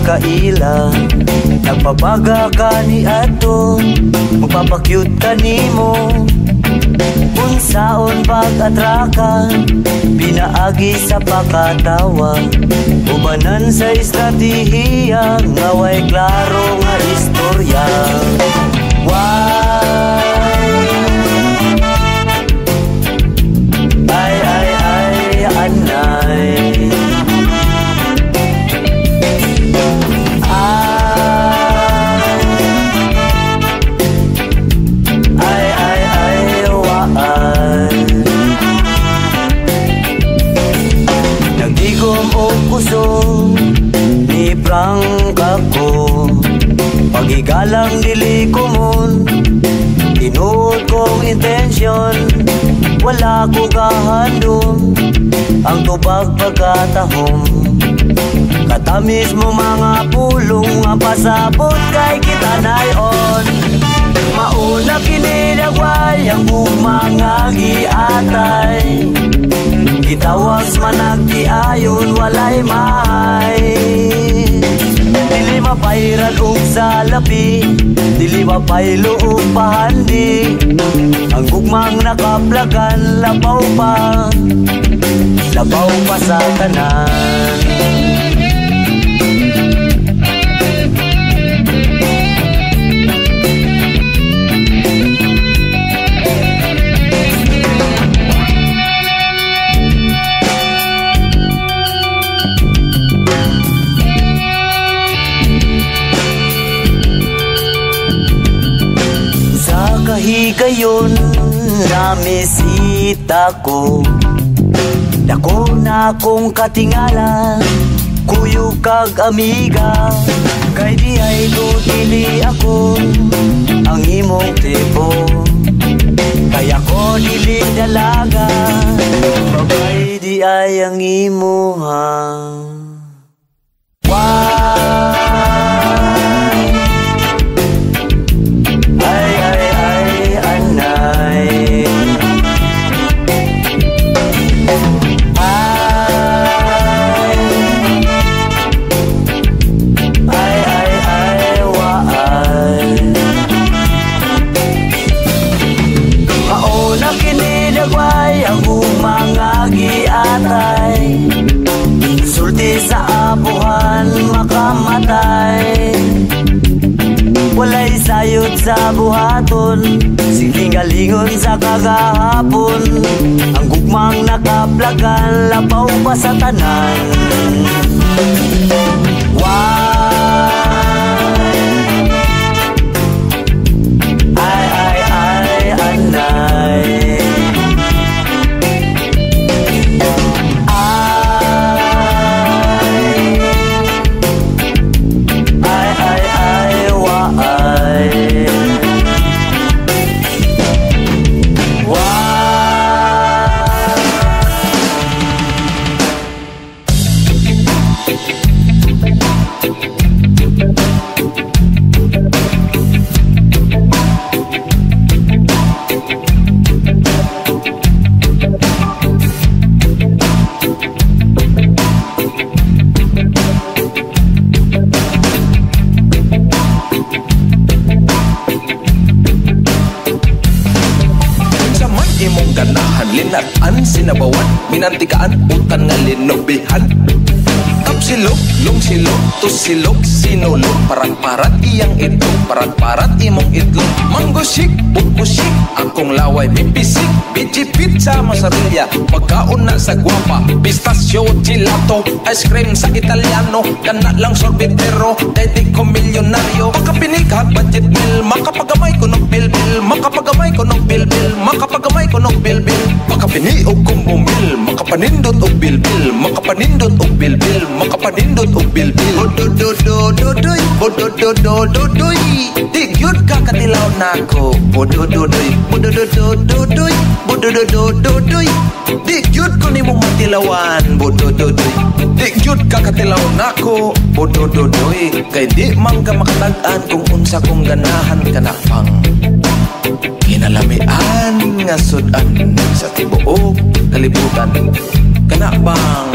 kaila. Nagpabaga ka ni ato, magpapakyut ka nimo. Unsaon pag-atrakan, pinaagi sa pakatawa. Ubanan sa estratehiya, ngaway klaro nga istorya. Ay, ay, ay, anay. Ni prangka ko, pagigalang dili ko mon. Tinuod kong intensyon, wala ko kahandom. Ang tubag pagkatahom, katamis mo mga pulong, nga pasabot kay kita nayon. Mauna kinilagway ang mga giatay. Gitawas managtiayon walay may. Dili mapairan og salapi, dili mapaylo og pahandi. Ang gugmang nakaplagan, labaw pa sa tanan. Kahigayon namisita ko, dako na kong katingala, kuyo kag amiga. Kay di ay dili ako ang imong tipo, kaya ko dili dalaga, babay di ay ang imuha. Sulti sa apuhan makamatay, walay sayod sa buhaton, sige galingon sa kagahapon. Ang gugmang nakaplagan, labaw pa sa tanan. Ay, ay, ay, anay. Linatan, sinabawan, minantikaan, utan nga linobihan. Kapsilok, lungsilok, tusilok, sinulok, parat-parat iyang itlog, parat-parat imong itlog. Manggusik, bukbusik, akong laway pipisik, bijipit sa masarilya, pagkaon na sa guwapa, pistasyo, gelato, ice cream sa Italiano, kana lang sorbetero, kay di ko milyonaryo. Makapinikag budget meal, makapagamay ko ng bilbil, makapagamay ko ng bilbil, makapagamay ko ng bilbil. Makapiniog kong bumil, makapanindot og bilbil, makapanindot og bilbil, makapanindot og bilbil. Bodododododoy, bodododododoy, di gyud ka katilaw nako. Bodododoy, bodododododoy, bodododododoy, di gyud ko nimo matilawan. Bodododoy, di gyud ka katilaw nako. Bodododoy, kay di man ka makatag-an kung unsa kong ganahan kanapang kinalamian nga sudan sa tibuok kalibutan. Kana bang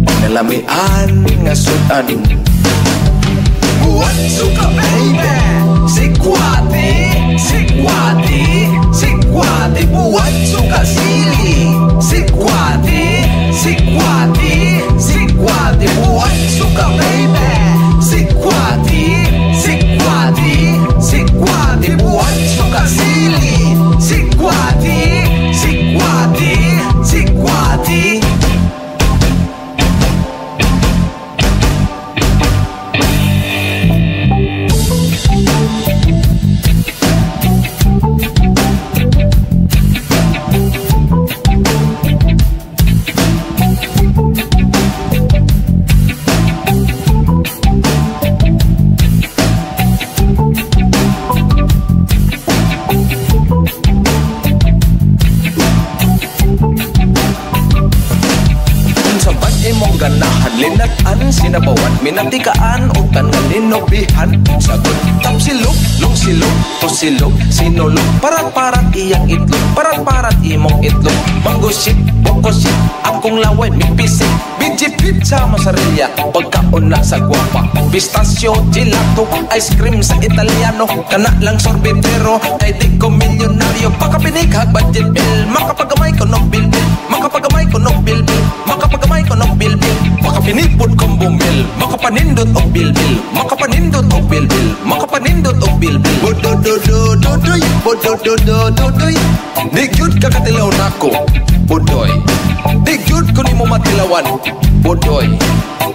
kinalamian nga sudan minatikaan utan nga linobihan. Sagot tapsilog, long silog, tusilog, sinulog, parat-parat iyang itlog, parat-parat imong itlog. Manggusit, bukosit, akong laway, mipisik, bijipit sa masarilla, pagkaon na sa guwapa. Pistachio, gelato, ice cream sa Italiano, kana lang sorbetero, kay di ko milyonaryo. Pakapinig budget bill, makapagamay ko ng bilbil, makapagamay ko ng bilbil, makapagamay ko ng bilbil. Makapinipod kong bumil, makapanindot og bilbil, makapanindot og bilbil, makapanindot og bilbil. Bodododododoy, bodododododoy, di gyud ka katilaw nako, bodoy. Di gyud ko nimo matilawan, bodoy.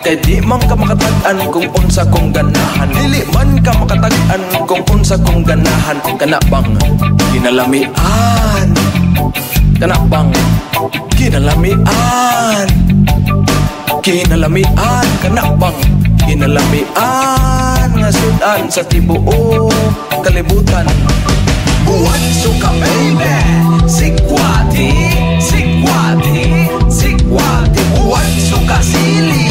Kay di man ka makatag-an kung unsa kong ganahan, dili man ka makatag-an kung unsa kong ganahan. Kana bang kinalamian, kana bang kinalamian, kinalamian, kana bang kinalamian nga sudan sa tibuok kalibutan. Buwan suka baby, sikwati, sikwati, sikwati. Buwan suka sili,